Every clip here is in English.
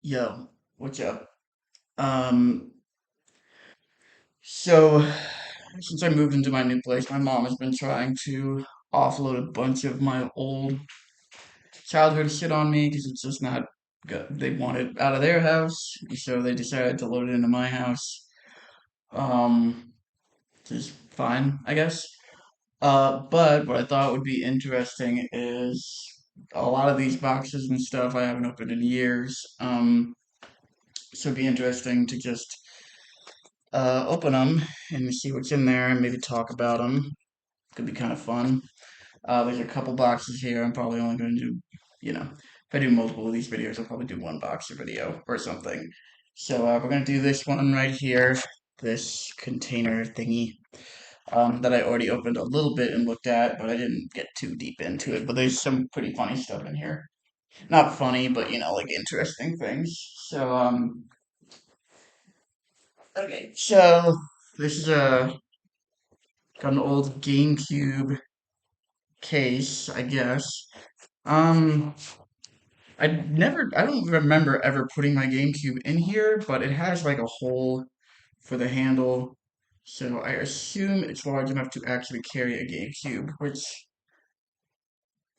Yo, what's up? Um, so since I moved into my new place, my mom has been trying to offload a bunch of my old childhood shit on me because it's just not good. They want it out of their house, so they decided to load it into my house. Um, which is fine, I guess. But what I thought would be interesting is a lot of these boxes and stuff I haven't opened in years. So it'd be interesting to just open them and see what's in there and maybe talk about them. Could be kind of fun. There's a couple boxes here. I'm probably only going to do, if I do multiple of these videos, I'll probably do one box a video or something. So we're going to do this one right here, this container thingy that I already opened a little bit and looked at, but I didn't get too deep into it. But there's some pretty funny stuff in here. Not funny, but like interesting things. So, okay, so this is got an old GameCube case, I guess. Um, I don't remember ever putting my GameCube in here, but it has like a hole for the handle, so I assume it's large enough to actually carry a GameCube, which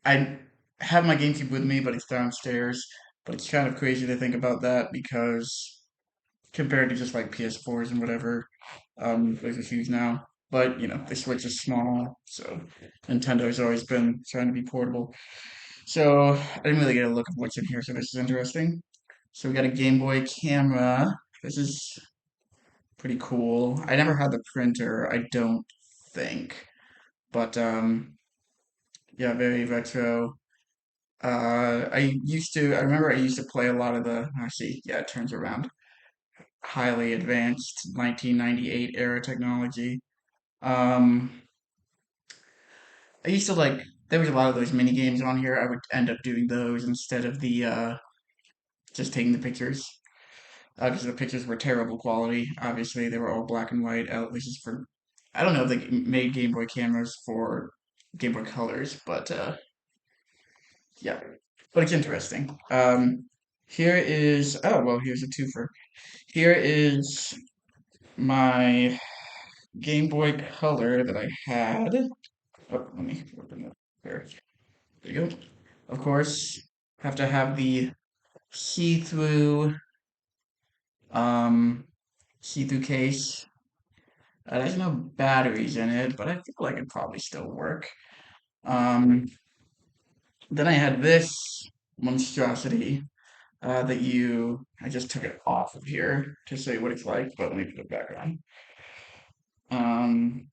I have my GameCube with me, but it's downstairs. But it's kind of crazy to think about that because compared to just like PS4s and whatever, those are huge now. But the Switch is small, so Nintendo's always been trying to be portable. So I didn't really get a look at what's in here, so this is interesting. So we got a Game Boy camera. This is pretty cool. I never had the printer, I don't think. But yeah, very retro. I remember I used to play a lot of I see, yeah, it turns around. Highly advanced 1998 era technology. Um, I used to there was a lot of those mini games on here. I would end up doing those instead of the just taking the pictures. Because the pictures were terrible quality. Obviously, they were all black and white. This is for, I don't know if they made Game Boy cameras for Game Boy Colors, but yeah. But it's interesting. Here is, oh, well, here's a twofer. Here is my Game Boy Color that I had. Oh, let me open it. There you go. Of course, have to have the see-through, um, see-through case. There's no batteries in it, but I feel like it'd probably still work. Um, then I had this monstrosity I just took it off of here to show you what it's like, but let me put it back on. Um,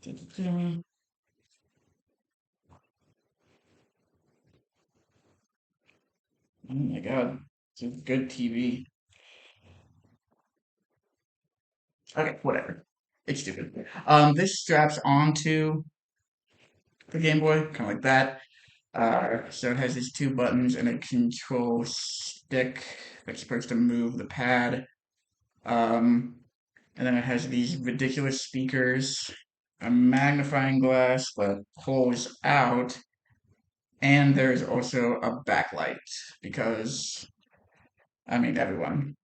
oh my God, it's a good TV. Okay, whatever. It's stupid. This straps onto the Game Boy, kind of like that. So it has these two buttons and a control stick that's supposed to move the pad. Um, and then it has these ridiculous speakers, a magnifying glass that pulls out, and there's also a backlight because, I mean, everyone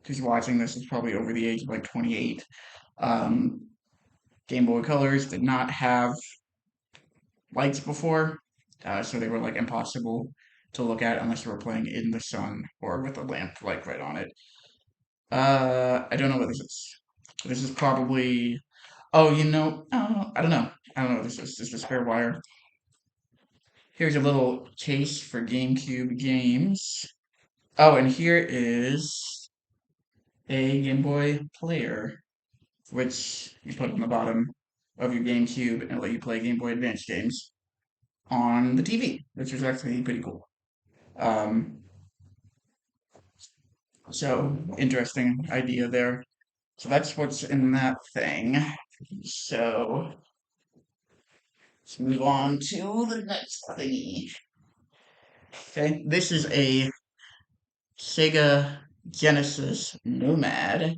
who's watching this is probably over the age of like 28. Um, Game Boy Colors did not have lights before, so they were like impossible to look at unless you were playing in the sun or with a lamp like right on it. I don't know what this is. This is probably. Oh, I don't know. I don't know what this is. Just a spare wire. Here's a little case for GameCube games. Oh, and here is a Game Boy player, which you put on the bottom of your GameCube and let you play Game Boy Advance games on the TV, which is actually pretty cool. Um, so interesting idea there. So that's what's in that thing. So let's move on to the next thingy. Okay, this is a Sega Genesis Nomad.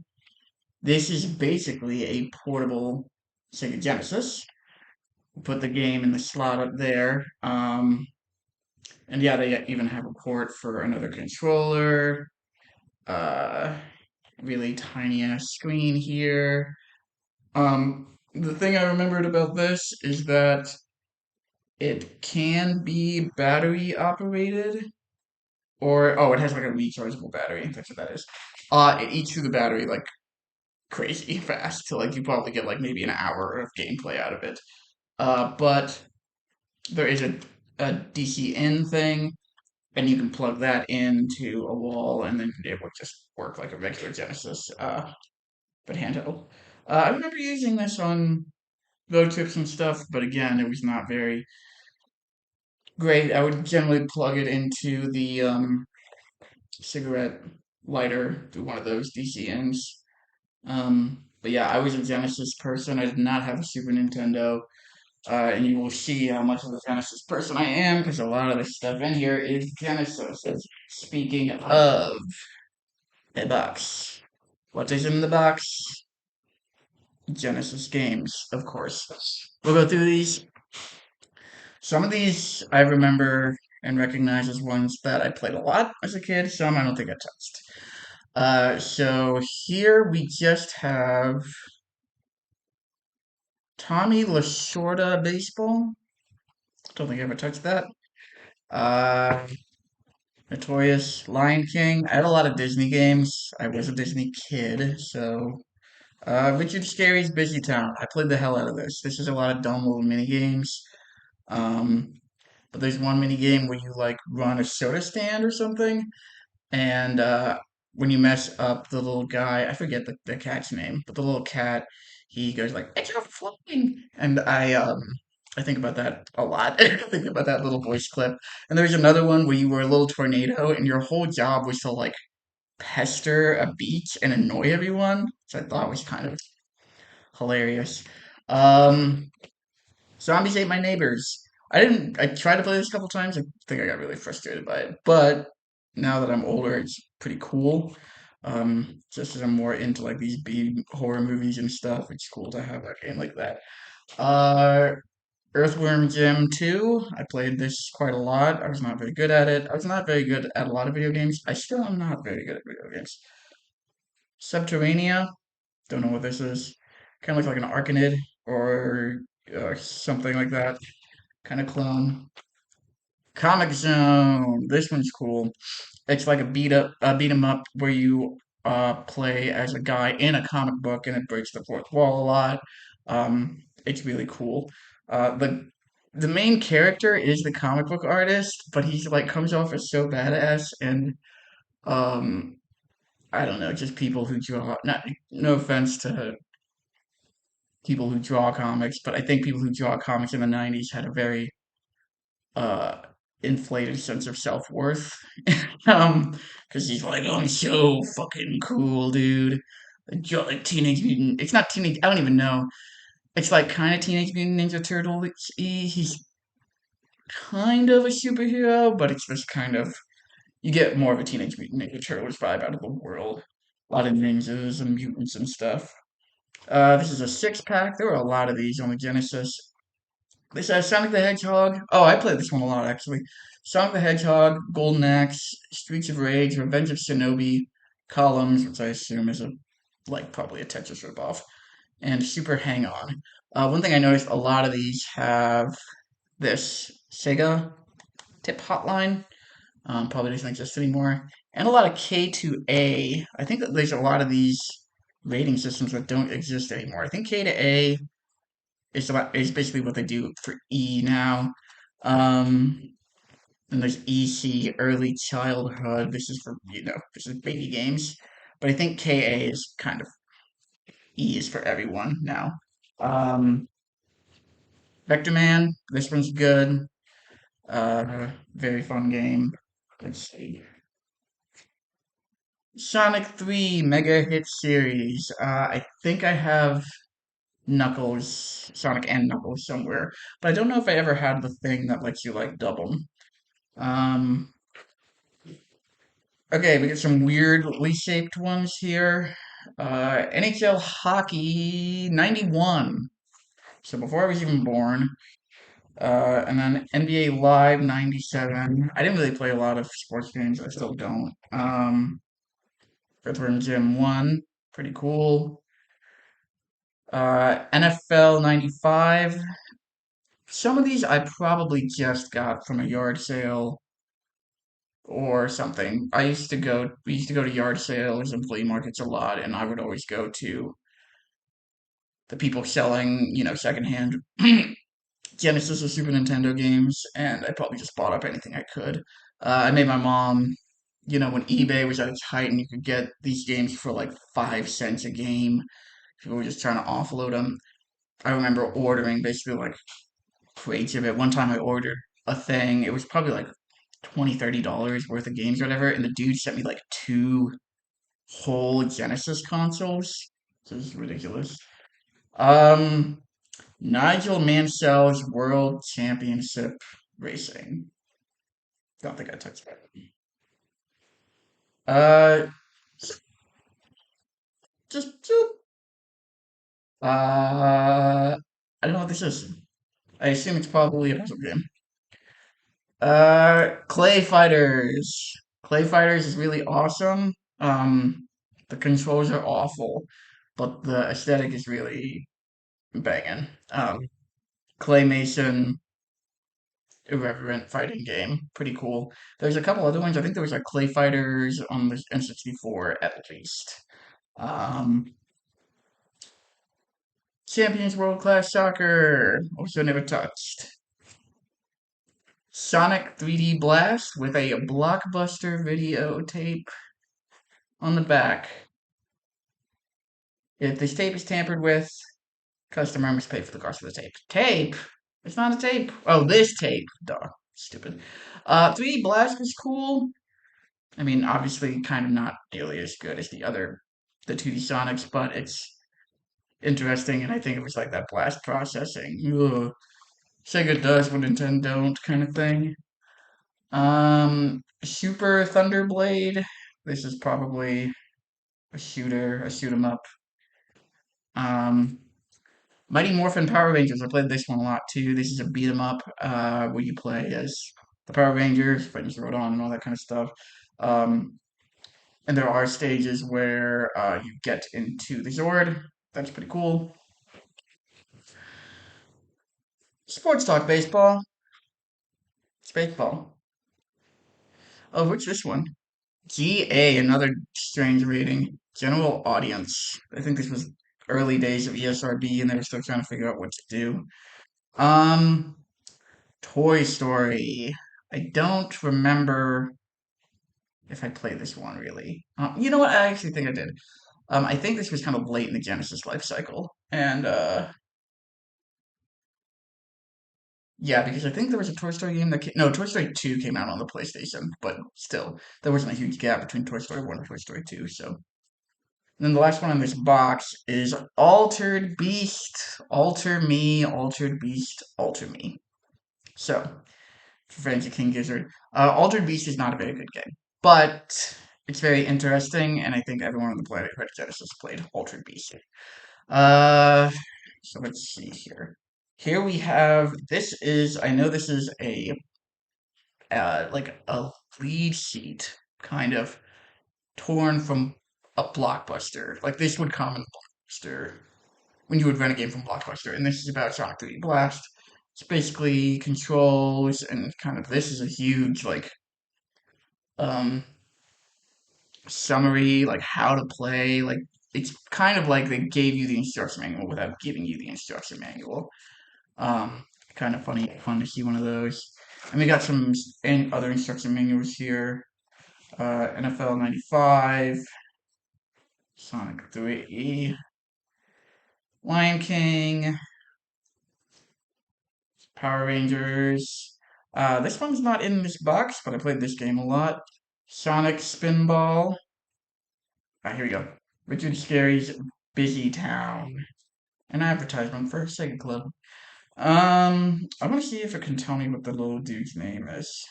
This is basically a portable Sega Genesis. Put the game in the slot up there. And yeah, they even have a port for another controller. Uh, really tiny ass screen here. The thing I remembered about this is that it can be battery operated, or oh, it has like a rechargeable battery. That's what that is. It eats through the battery like crazy fast. So like you probably get like maybe an hour of gameplay out of it. But there is a DC in thing, and you can plug that into a wall, and then it would just work like a regular Genesis, but handheld. I remember using this on road trips and stuff, but again, it was not very great. I would generally plug it into the cigarette lighter through one of those DCNs. But yeah, I was a Genesis person. I did not have a Super Nintendo. And you will see how much of a Genesis person I am because a lot of the stuff in here is Genesis. Speaking of a box, what is in the box? Genesis games, of course. We'll go through these. Some of these I remember and recognize as ones that I played a lot as a kid. Some I don't think I touched. So here we just have Tommy Lasorda baseball. Don't think I ever touched that. Uh, Notorious Lion King. I had a lot of Disney games. I was a Disney kid, so Richard Scarry's Busy Town. I played the hell out of this. This is a lot of dumb little mini games. Um, but there's one mini game where you like run a soda stand or something, and when you mess up the little guy, I forget the cat's name, but the little cat, he goes like, "It's overflowing," and I think about that a lot. I think about that little voice clip. And there's another one where you were a little tornado, and your whole job was to like pester a beach and annoy everyone, which I thought was kind of hilarious. Um, Zombies Ate My Neighbors. I tried to play this a couple times. I think I got really frustrated by it. But now that I'm older, it's pretty cool. Just as I'm more into like these B horror movies and stuff, it's cool to have a game like that. Uh, Earthworm Jim 2. I played this quite a lot. I was not very good at it. I was not very good at a lot of video games. I still am not very good at video games. Subterranea. Don't know what this is. Kind of looks like an Arcanid or something like that. Kind of clone. Comic Zone. This one's cool. It's like a beat 'em up where you play as a guy in a comic book, and it breaks the fourth wall a lot. It's really cool. The main character is the comic book artist, but he's like comes off as so badass, and um, I don't know, just people who draw. Not no offense to people who draw comics, but I think people who draw comics in the '90s had a very uh inflated sense of self-worth. Because he's like, oh, I'm so fucking cool, dude. Like Teenage Mutant. It's not teenage. I don't even know. It's like kind of Teenage Mutant Ninja Turtle. He's kind of a superhero, but it's just kind of you get more of a Teenage Mutant Ninja Turtles vibe out of the world. A lot of ninjas and mutants and stuff. This is a six pack. There were a lot of these on the Genesis. This has Sonic the Hedgehog. Oh, I played this one a lot actually. Sonic the Hedgehog, Golden Axe, Streets of Rage, Revenge of Shinobi, Columns, which I assume is a like probably a Tetris ripoff, and Super Hang On. One thing I noticed, a lot of these have this Sega tip hotline. Probably doesn't exist anymore, and a lot of K2A. I think that there's a lot of these rating systems that don't exist anymore. I think K to A is basically what they do for E now. Um, and there's EC, early childhood. This is for this is baby games. But I think KA is kind of E is for everyone now. Um, Vector Man, this one's good. Very fun game. Let's see. Sonic 3 Mega Hit Series. I think I have Knuckles, Sonic and Knuckles somewhere, but I don't know if I ever had the thing that lets you like double 'em. Um, okay, we get some weirdly shaped ones here. NHL Hockey 91. So before I was even born. And then NBA Live 97. I didn't really play a lot of sports games. I still don't. Earthworm Jim 1, pretty cool. NFL 95. Some of these I probably just got from a yard sale or something. We used to go to yard sales and flea markets a lot, and I would always go to the people selling, secondhand Genesis or Super Nintendo games, and I probably just bought up anything I could. I made my mom, when eBay was at its height and you could get these games for like 5 cents a game, people were just trying to offload them. I remember ordering basically like crates of it. One time I ordered a thing, it was probably like 20, $30 worth of games or whatever, and the dude sent me like two whole Genesis consoles. So this is ridiculous. Um, Nigel Mansell's World Championship Racing. Don't think I touched that. Uh, just I don't know what this is. I assume it's probably a puzzle game. Clay Fighters. Clay Fighters is really awesome. The controls are awful, but the aesthetic is really banging. Claymation, irreverent fighting game, pretty cool. There's a couple other ones. I think there was like Clay Fighters on the N64 at least. Um, Champions World Class Soccer, also never touched. Sonic 3D Blast with a blockbuster videotape on the back. If this tape is tampered with, customer must pay for the cost of the tape. Tape? It's not a tape. Oh, this tape. Duh. Stupid. 3D Blast was cool. I mean, obviously, kind of not nearly as good as the 2D Sonics, but it's interesting, and I think it was like that blast processing. Ugh. Sega does what Nintendo don't, kind of thing. Super Thunderblade. This is probably a shoot 'em up. Um, Mighty Morphin Power Rangers. I played this one a lot too. This is a beat 'em up, where you play as the Power Rangers, fighting Zordon and all that kind of stuff. Um, and there are stages where you get into the Zord. That's pretty cool. Sports Talk Baseball. It's baseball. Oh, what's this one? GA, another strange rating. General audience. I think this was early days of ESRB and they were still trying to figure out what to do. Um, Toy Story. I don't remember if I played this one really. You know what? I actually think I did. I think this was kind of late in the Genesis life cycle. And yeah, because I think there was a Toy Story game that no, Toy Story 2 came out on the PlayStation, but still, there wasn't a huge gap between Toy Story 1 and Toy Story 2, so. And then the last one on this box is Altered Beast. Alter Me, Altered Beast, Alter Me. So, for fans of King Gizzard, Altered Beast is not a very good game, but it's very interesting, and I think everyone on the planet who had Genesis played Altered Beast. Uh, so let's see here. Here we have, I know this is like a lead sheet, kind of torn from a Blockbuster. Like this would come in Blockbuster when you would rent a game from Blockbuster, and this is about Sonic 3D Blast. It's basically controls and kind of this is a huge like um summary, like how to play. Like it's kind of like they gave you the instruction manual without giving you the instruction manual. Kind of fun to see one of those. And we got some other instruction manuals here. NFL 95, Sonic 3, Lion King, Power Rangers. This one's not in this box, but I played this game a lot. Sonic Spinball. Here we go. Richard Scarry's Busy Town. An advertisement for a Sega Club. I want to see if it can tell me what the little dude's name is.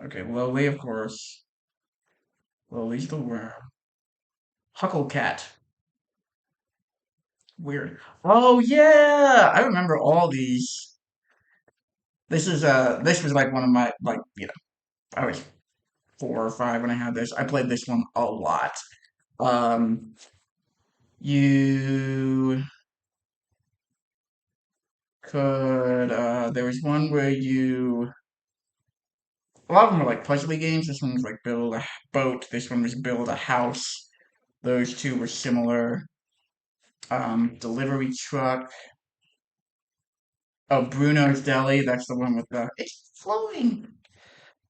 Okay, Lowly, of course. Lowly's the worm. Hucklecat. Weird. Oh yeah, I remember all these. This was like one of my like I was 4 or 5 when I had this. I played this one a lot. Um, you there was one where a lot of them were like puzzly games. This one was like build a boat. This one was build a house. Those two were similar. Delivery truck. Oh, Bruno's Deli. That's the one with the it's flowing.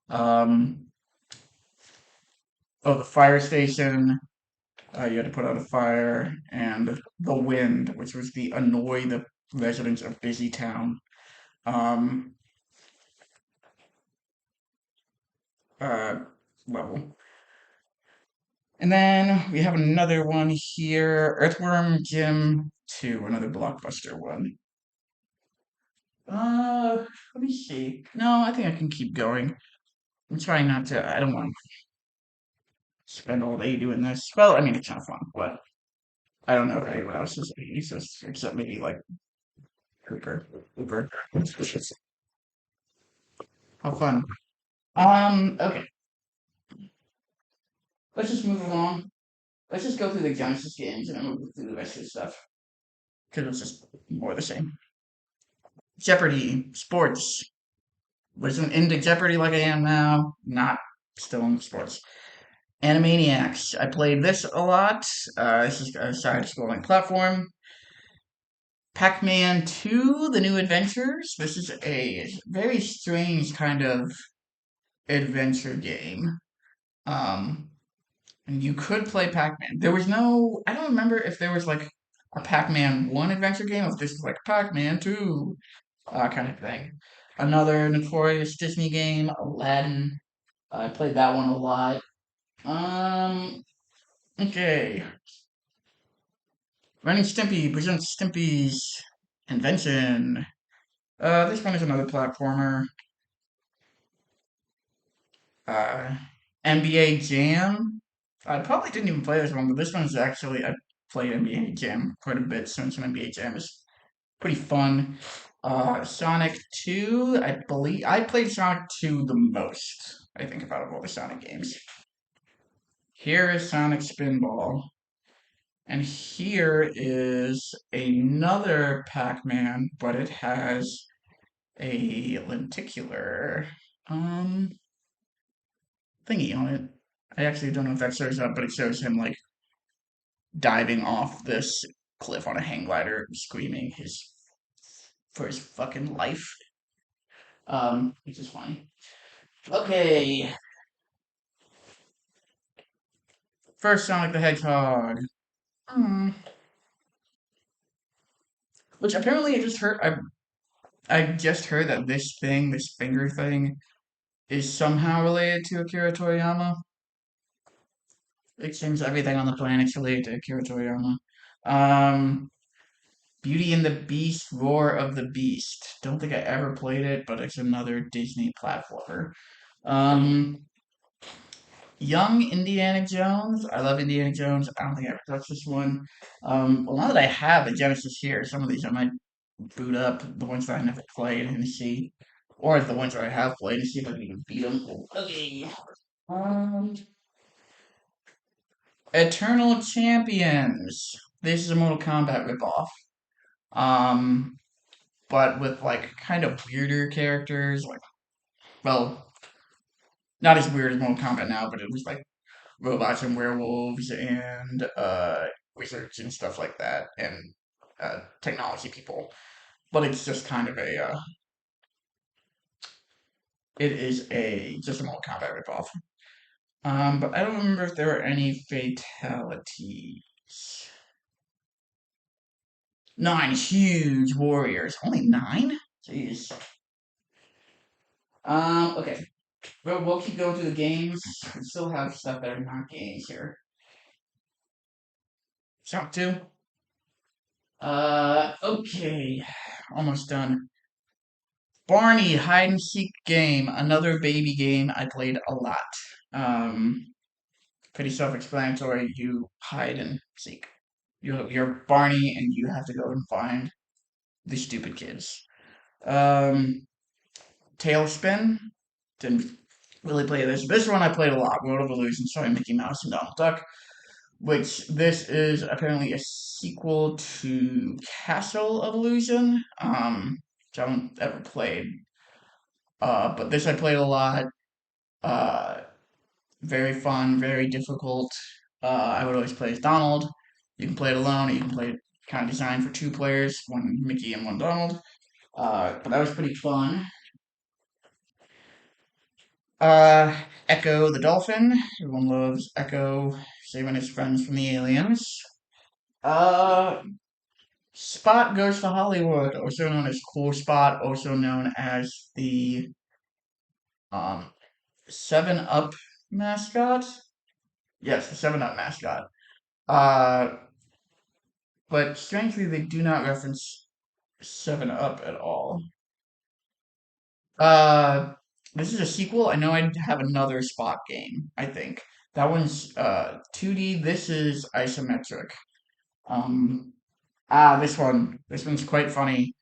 Um, oh, the fire station. You had to put out a fire, and the wind, which was the annoy the residents of Busy Town um, uh, level. And then we have another one here, Earthworm Jim 2, another blockbuster one. Let me see. No, I think I can keep going. I'm trying not to. I don't want to spend all day doing this. Well, I mean, it's kind of fun, but I don't know if anyone else is this, except maybe like Cooper. Cooper. How fun. Okay. Let's just move along. Let's just go through the Genesis games and then we'll go through the rest of the stuff. Because it's just more the same. Jeopardy! Sports. Wasn't into Jeopardy like I am now. Not still in sports. Animaniacs. I played this a lot. This is a side-scrolling platform. Pac-Man 2, The New Adventures. This is a very strange kind of adventure game. Um, and you could play Pac-Man. There was no, I don't remember if there was like a Pac-Man 1 adventure game, or if this was like Pac-Man 2 kind of thing. Another notorious Disney game, Aladdin. I played that one a lot. Um, okay. Ren and Stimpy presents Stimpy's Invention. This one is another platformer. Uh, NBA Jam. I probably didn't even play this one, but this one's actually I played NBA Jam quite a bit since NBA Jam is pretty fun. Sonic 2, I believe I played Sonic 2 the most, I think, about of all the Sonic games. Here is Sonic Spinball. And here is another Pac-Man, but it has a lenticular um thingy on it. I actually don't know if that shows up, but it shows him like diving off this cliff on a hang glider, screaming his for his fucking life. Which is funny. Okay, first Sonic the Hedgehog. Hmm. Which apparently I just heard that this thing, this finger thing, is somehow related to Akira Toriyama. It seems everything on the planet's related to Akira Toriyama. Um, Beauty and the Beast, Roar of the Beast. Don't think I ever played it, but it's another Disney platformer. Um, Young Indiana Jones. I love Indiana Jones. I don't think I ever touched this one. Well, now that I have a Genesis here, some of these I might boot up. The ones that I never played and see, or the ones that I have played and see if I can even beat them. Okay. Um, Eternal Champions. This is a Mortal Kombat ripoff. Um, but with like kind of weirder characters, like well, not as weird as Mortal Kombat now, but it was like robots and werewolves and wizards and stuff like that, and technology people. But it's just kind of it is a just a Mortal Kombat ripoff. But I don't remember if there were any fatalities. 9 huge warriors. Only 9? Jeez. Okay. We'll keep going through the games. We still have stuff that are not games here. Shock 2. Okay. Almost done. Barney hide and seek game. Another baby game I played a lot. Um, Pretty self-explanatory. You hide and seek. You're Barney and you have to go and find the stupid kids. Um, Tailspin. Didn't. really play this. This one I played a lot. World of Illusion, starring Mickey Mouse and Donald Duck. Which this is apparently a sequel to Castle of Illusion, which I haven't ever played. But this I played a lot. Uh, very fun, very difficult. I would always play as Donald. You can play it alone, or you can play it kind of designed for two players, one Mickey and one Donald. But that was pretty fun. Uh, Echo the Dolphin. Everyone loves Echo saving his friends from the aliens. Uh, Spot goes to Hollywood, also known as Cool Spot, also known as the um, 7 Up mascot. Yes, the 7 Up mascot. Uh, but strangely, they do not reference 7 Up at all. Uh, this is a sequel. I know I have another Spot game, I think. That one's 2D. This is isometric. Um, this one. This one's quite funny.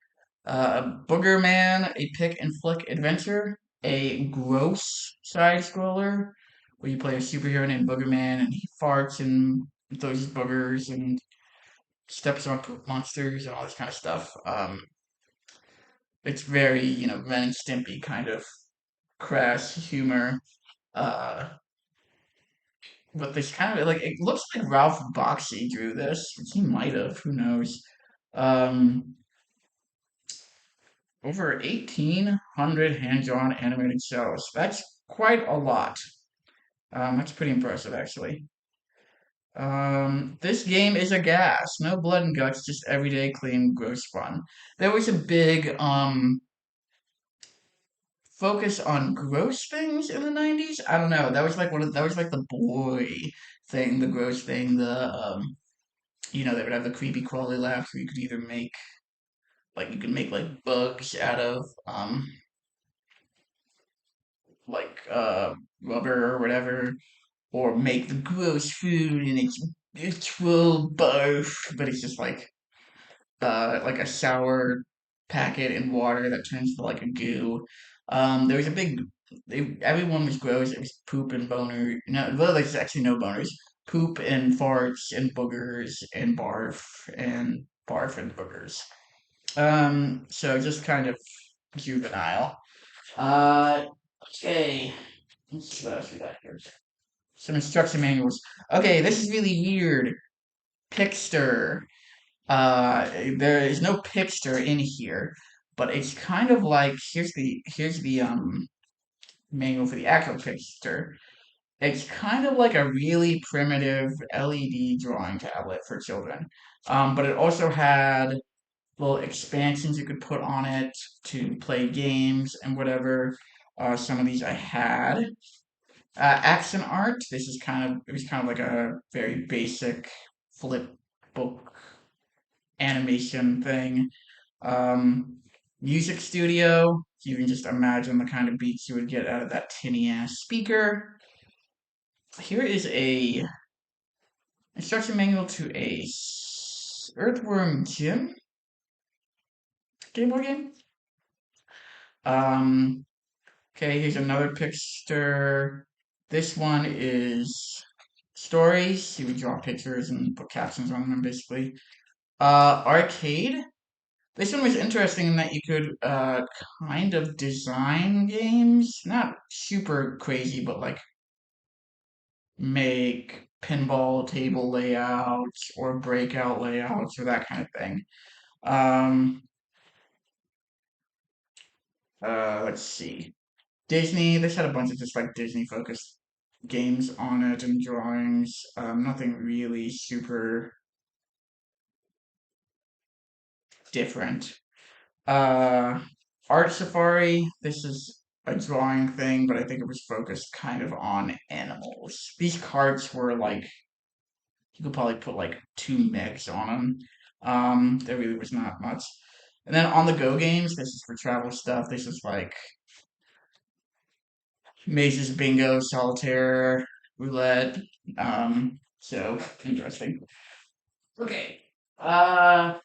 Booger Man, a pick and flick adventure, a gross side scroller where you play a superhero named Booger Man and he farts and throws his boogers and steps on poop monsters and all this kind of stuff. It's very, Ren and Stimpy kind of crass humor. Uh, but this kind of like it looks like Ralph Bakshi drew this, which he might have, who knows. Um, Over 1,800 hand-drawn animated shows. That's quite a lot. That's pretty impressive, actually. This game is a gas. No blood and guts, just everyday clean, gross fun. There was a big focus on gross things in the 90s. I don't know. That was like that was like the boy thing, the gross thing, they would have the creepy crawly laugh where you could either make like you could make like bugs out of like rubber or whatever, or make the gross food and it's full barf, but it's just like a sour packet in water that turns to like a goo. There was a big everyone was gross. It was poop and boner. No, well, there's actually no boners. Poop and farts and boogers and barf and boogers. So just kind of juvenile. Uh, okay. Let's see what else we got here. Some instruction manuals. Okay, this is really weird. Pixter. There is no Pixter in here, but it's kind of like here's the manual for the actual Pixter. It's kind of like a really primitive LED drawing tablet for children. But it also had little expansions you could put on it to play games and whatever. Some of these I had. Action art. It was kind of like a very basic flip book animation thing. Um, Music studio. You can just imagine the kind of beats you would get out of that tinny ass speaker. Here is a instruction manual to a Earthworm Jim Game Boy game. Um, okay, here's another picture. This one is stories. You would draw pictures and put captions on them, basically. Arcade. This one was interesting in that you could kind of design games, not super crazy, but like make pinball table layouts or breakout layouts or that kind of thing. Um, let's see. Disney, this had a bunch of just like Disney focused games on it and drawings. Nothing really super different. Uh, Art Safari, this is a drawing thing, but I think it was focused kind of on animals. These carts were like, you could probably put like two megs on them. There really was not much. And then on the go games, this is for travel stuff. This is like mazes, bingo, solitaire, roulette. So interesting. Okay. Uh,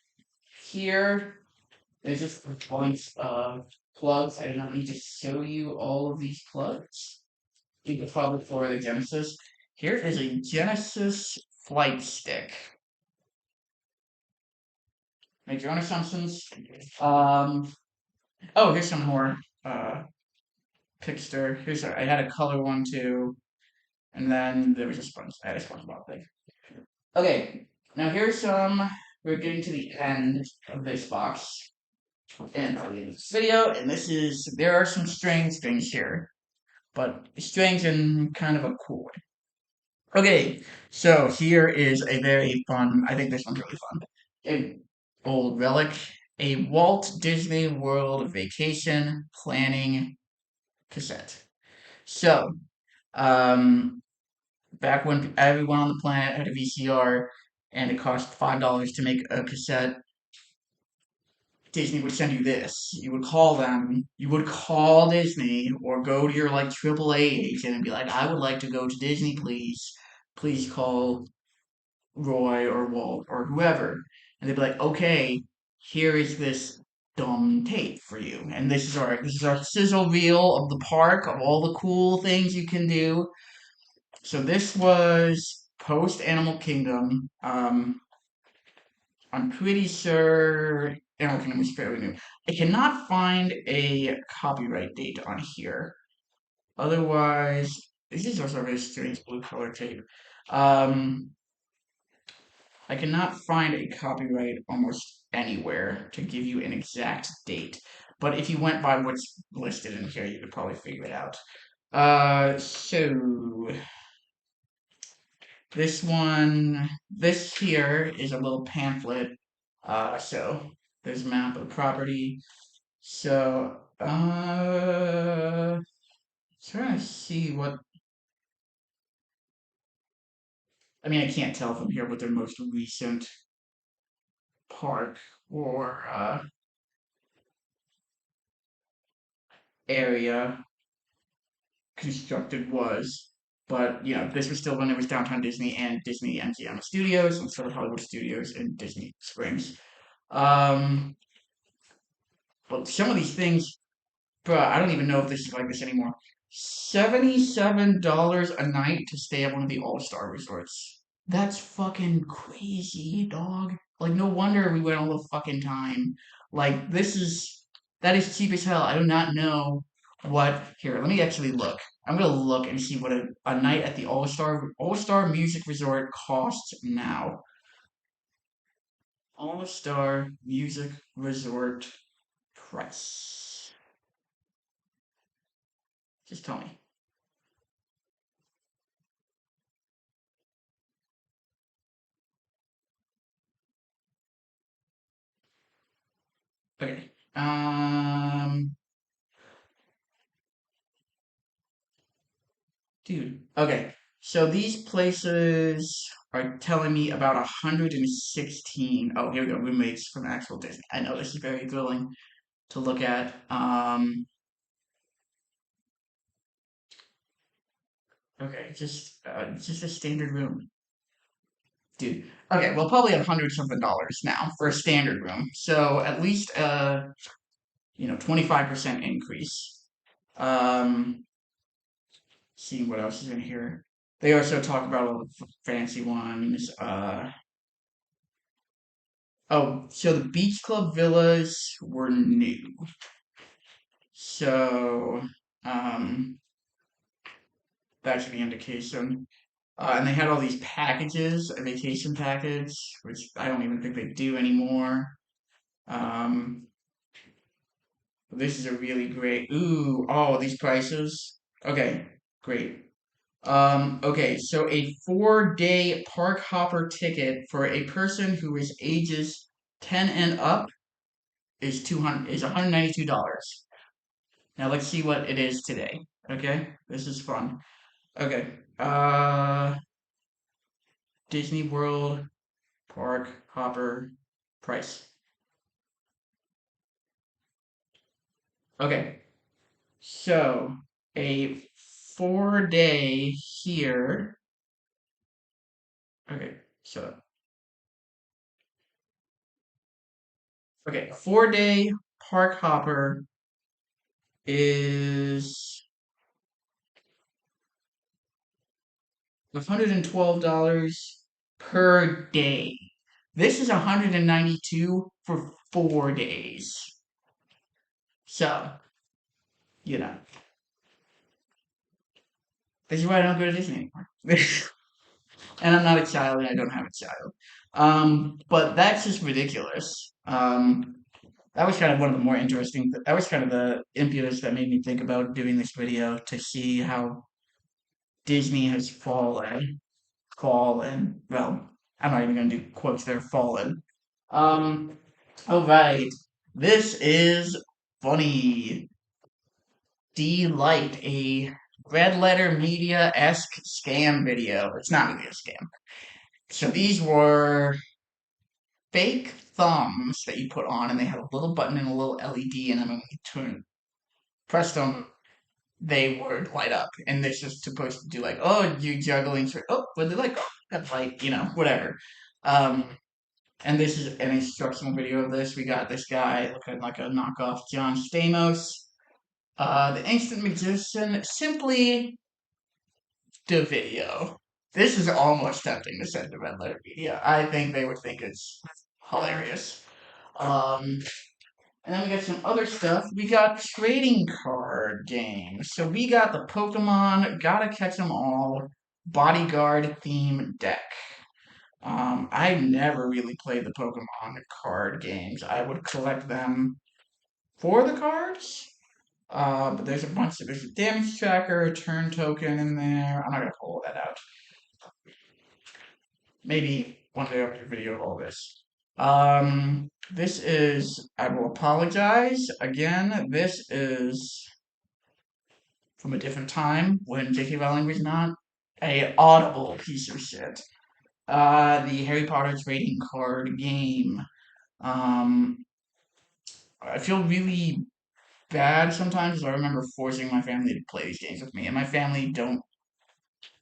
Here there's just a bunch of plugs. I do not need to show you all of these plugs. probably for the Genesis. Here is a Genesis flight stick. Major assumptions. Um, oh, here's some more Pixter. I had a color one too, and then there was a sponge. I had a SpongeBob thing. Okay, now here's some. We're getting to the end of this box and this video, and there are some strange things here, but strange in kind of a cool way. Okay, so here is a very fun. I think this one's really fun. A old relic, a Walt Disney World Vacation Planning cassette. So, um, back when everyone on the planet had a VCR and it cost $5 to make a cassette, Disney would send you this. You would call them, you would call Disney or go to your like AAA agent and be like, I would like to go to Disney, please. Please call Roy or Walt or whoever. And they'd be like, okay, here is this dumb tape for you. And this is our sizzle reel of the park of all the cool things you can do. So this was post Animal Kingdom. I'm pretty sure Animal Kingdom was fairly new. I cannot find a copyright date on here. Otherwise, this is also a very strange blue color tape. Um, I cannot find a copyright almost anywhere to give you an exact date. But if you went by what's listed in here, you could probably figure it out. So this here is a little pamphlet. So there's a map of the property. So, trying to see what. I mean, I can't tell from here what their most recent park or area constructed was. But this was still when there was Downtown Disney and Disney MGM Studios instead of Hollywood Studios and Disney Springs. Um, but some of these things, bro, I don't even know if this is like this anymore. $77 a night to stay at one of the all-star resorts. That's fucking crazy, dog. Like, no wonder we went all the fucking time. Like, that is cheap as hell. I do not know what. Here, let me actually look. I'm gonna look and see what a night at the All-Star Music Resort costs now. All-Star Music Resort price. Just tell me. Okay. Dude. Okay. So these places are telling me about 116. Oh, here we go. Roommates from actual Disney. I know this is very thrilling to look at. Okay, just a standard room, dude. Okay, well, probably 100 something dollars now for a standard room. So at least 25% increase. Um, seeing what else is in here. They also talk about all the fancy ones. Oh, so the Beach Club villas were new. So, um, that's the indication. And they had all these packages, a vacation package, which I don't even think they do anymore. Um, this is a really great. Ooh, oh, these prices. Okay, great. Okay, so a 4-day park hopper ticket for a person who is ages 10 and up is $192. Now let's see what it is today. Okay, this is fun. Okay, Disney World Park Hopper price. Okay, so a 4-day here. Okay, so okay, 4-day Park Hopper is $112 per day. This is 192 for 4 days. So, you know, this is why I don't go to Disney anymore. And I'm not a child and I don't have a child. But that's just ridiculous. That was kind of one of the more interesting, that was kind of the impetus that made me think about doing this video to see how Disney has fallen. Well, I'm not even going to do quotes there, fallen. All right. This is funny. Delight, a red letter media-esque scam video. It's not really a scam. So these were fake thumbs that you put on, and they had a little button and a little LED in them, and when you press them, they would light up. And this is supposed to do like, oh, you juggling, oh, but they're like, oh, that light, whatever. Um, and this is an instructional video of this. We got this guy looking like a knockoff John Stamos. The Instant Magician, simply the video. This is almost tempting to send to Red Letter Media. I think they would think it's hilarious. Um, and then we got some other stuff. We got trading card games. So we got the Pokemon Gotta Catch 'em All Bodyguard theme deck. I never really played the Pokemon card games. I would collect them for the cards. But there's a damage tracker, a turn token in there. I'm not gonna pull that out. Maybe one day I'll do a video of all this. This is, I will apologize again. This is from a different time when J.K. Rowling was not a audible piece of shit. The Harry Potter trading card game. Um, I feel really bad sometimes. I remember forcing my family to play these games with me, and my family don't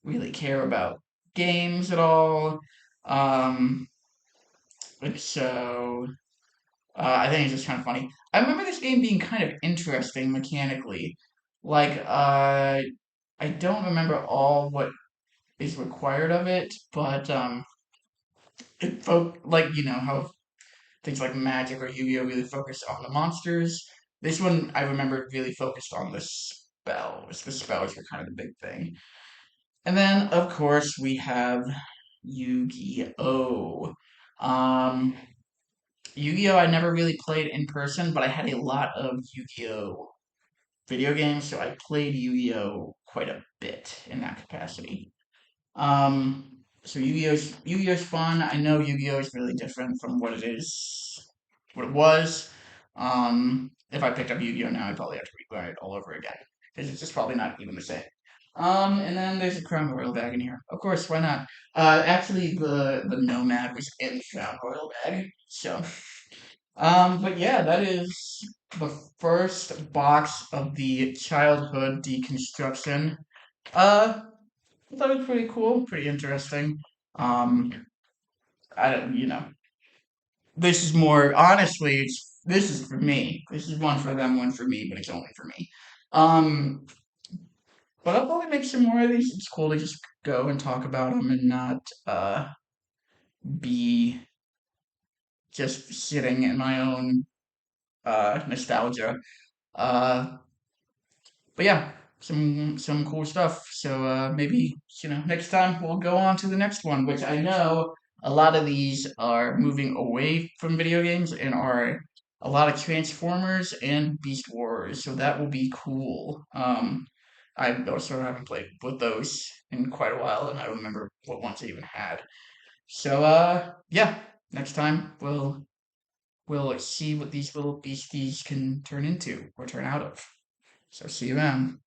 really care about games at all. Um, and so I think it's just kind of funny. I remember this game being kind of interesting mechanically. Like, I don't remember all what is required of it, but like how things like Magic or Yu-Gi-Oh really focus on the monsters. This one I remember really focused on the spells. The spells were kind of the big thing. And then of course we have Yu-Gi-Oh. Um, Yu-Gi-Oh! I never really played in person, but I had a lot of Yu-Gi-Oh! Video games, so I played Yu-Gi-Oh! Quite a bit in that capacity. So Yu-Gi-Oh's fun. I know Yu-Gi-Oh! Is really different from what it was. If I picked up Yu-Gi-Oh! Now, I'd probably have to relearn it all over again because it's just probably not even the same. And then there's a Crown Royal bag in here. Of course, why not? Actually, the Nomad was in the Crown Royal bag, so. But yeah, that is the first box of the childhood deconstruction. I thought it was pretty cool, pretty interesting. Um, I don't, this is more, honestly, this is for me. This is one for them, one for me, but it's only for me. Um, but I'll probably make some more of these. It's cool to just go and talk about them and not, be just sitting in my own, nostalgia. Uh, But yeah, some cool stuff. So maybe next time we'll go on to the next one, which I know a lot of these are moving away from video games and are a lot of Transformers and Beast Wars. So that will be cool. I also haven't played with those in quite a while, and I don't remember what ones I even had. So yeah, next time we'll see what these little beasties can turn into or turn out of. So see you then.